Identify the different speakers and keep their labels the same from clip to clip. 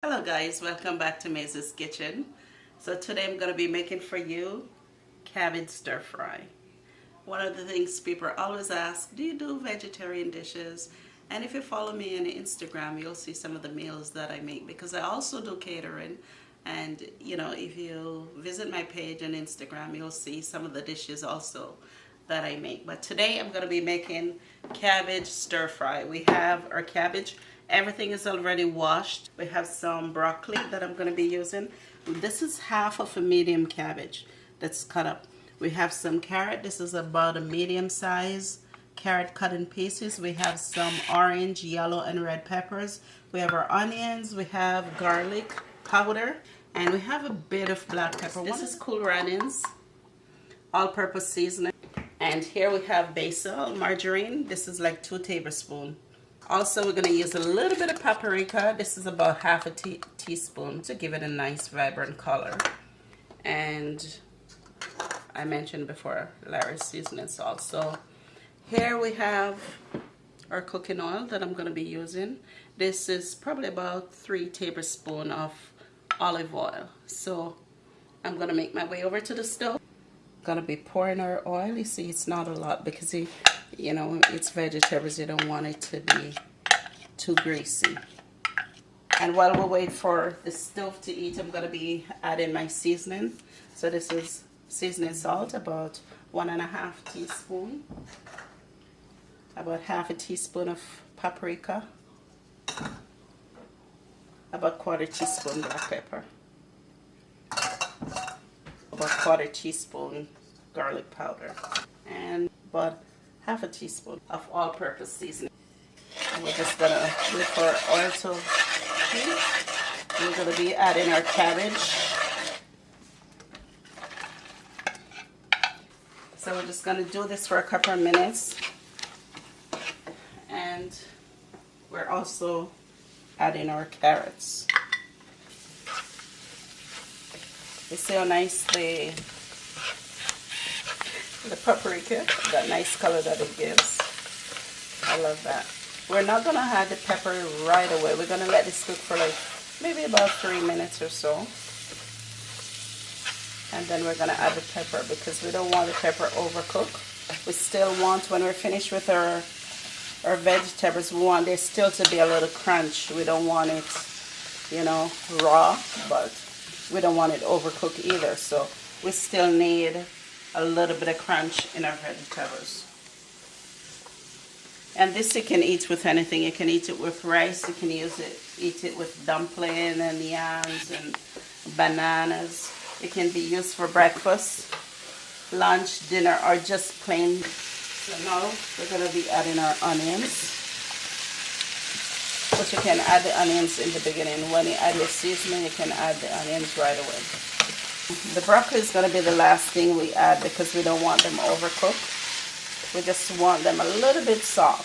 Speaker 1: Hello guys, welcome back to Mais's Kitchen. So today I'm going to be making for you cabbage stir fry. One of the things people always ask, do you do vegetarian dishes? And if you follow me on Instagram, you'll see some of the meals that I make because I also do catering. And if you visit my page on Instagram, you'll see some of the dishes also that I make. But today I'm going to be making cabbage stir fry. We have our cabbage. Everything is already washed. We have some broccoli that I'm going to be using. This is half of a medium cabbage that's cut up. We have some carrot. This is about a medium size carrot cut in pieces. We have some orange, yellow, and red peppers. We have our onions. We have garlic powder. And we have a bit of black pepper. This is cool onions, all-purpose seasoning. And here we have basil, margarine. This is like 2 tablespoons. Also, we're going to use a little bit of paprika. This is about half a teaspoon to give it a nice vibrant color. And I mentioned before, Lawry's seasoning salt. So here we have our cooking oil that I'm going to be using. This is probably about 3 tablespoons of olive oil. So I'm going to make my way over to the stove. Going to be pouring our oil. You see, it's not a lot because it's vegetables. You don't want it to be too greasy. And while we wait for the stove to heat, I'm going to be adding my seasoning. So this is seasoning salt, about 1.5 teaspoons. About half a teaspoon of paprika. About 1/4 teaspoon black pepper. About 1/4 teaspoon garlic powder. And about half a teaspoon of all-purpose seasoning. And we're just going to wait for our oil to heat. We're going to be adding our cabbage. So we're just going to do this for a couple of minutes. And we're also adding our carrots. You see how nice the paprika, that nice color that it gives. I love that. We're not going to add the pepper right away. We're going to let this cook for like maybe about 3 minutes or so. And then we're going to add the pepper because we don't want the pepper overcook. We still want, when we're finished with our vegetables, we want there still to be a little crunch. We don't want it, raw, but we don't want it overcooked either. So we still need a little bit of crunch in our vegetables. And this you can eat with anything. You can eat it with rice. You can eat it with dumpling and yams and bananas. It can be used for breakfast, lunch, dinner, or just plain. So now we're going to be adding our onions. But you can add the onions in the beginning. When you add your seasoning, you can add the onions right away. The broccoli is going to be the last thing we add because we don't want them overcooked. We just want them a little bit soft.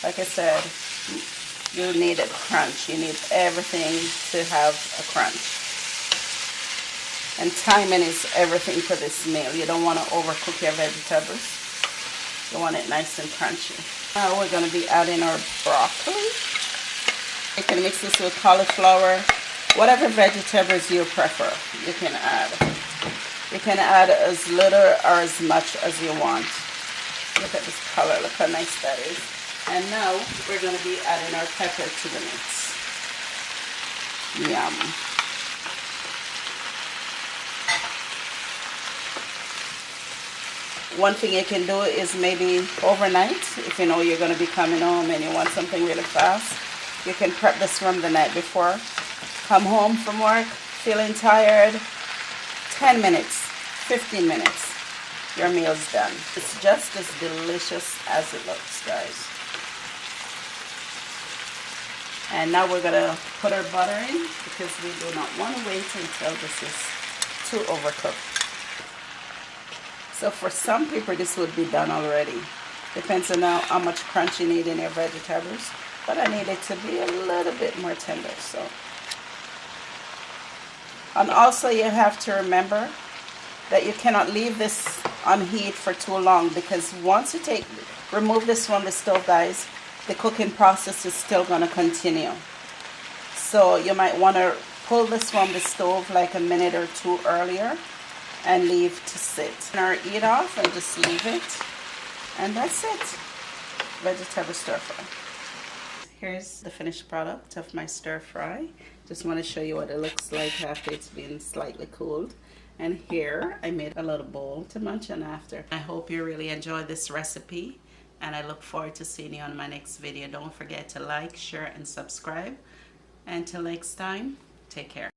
Speaker 1: Like I said, you need a crunch. You need everything to have a crunch. And timing is everything for this meal. You don't want to overcook your vegetables. You want it nice and crunchy. Now we're going to be adding our broccoli. You can mix this with cauliflower. Whatever vegetables you prefer, you can add. You can add as little or as much as you want. Look at this color. Look how nice that is. And now we're going to be adding our pepper to the mix. Yum. One thing you can do is maybe overnight, if you know you're going to be coming home and you want something really fast, you can prep this from the night before. Come home from work, feeling tired, 10 minutes, 15 minutes, your meal's done. It's just as delicious as it looks, guys. And now we're going to put our butter in because we do not want to wait until this is too overcooked. So for some people, this would be done already. Depends on how much crunch you need in your vegetables. But I need it to be a little bit more tender. So. And also you have to remember that you cannot leave this on heat for too long because once you remove this from the stove, guys, the cooking process is still going to continue. So you might want to pull this from the stove like a minute or two earlier and leave to sit. Or eat off and just leave it. And that's it. Vegetable stir fry. Here's the finished product of my stir fry. Just want to show you what it looks like after it's been slightly cooled. And here I made a little bowl to munch on after. I hope you really enjoyed this recipe, and I look forward to seeing you on my next video. Don't forget to like, share, and subscribe. Until next time, take care.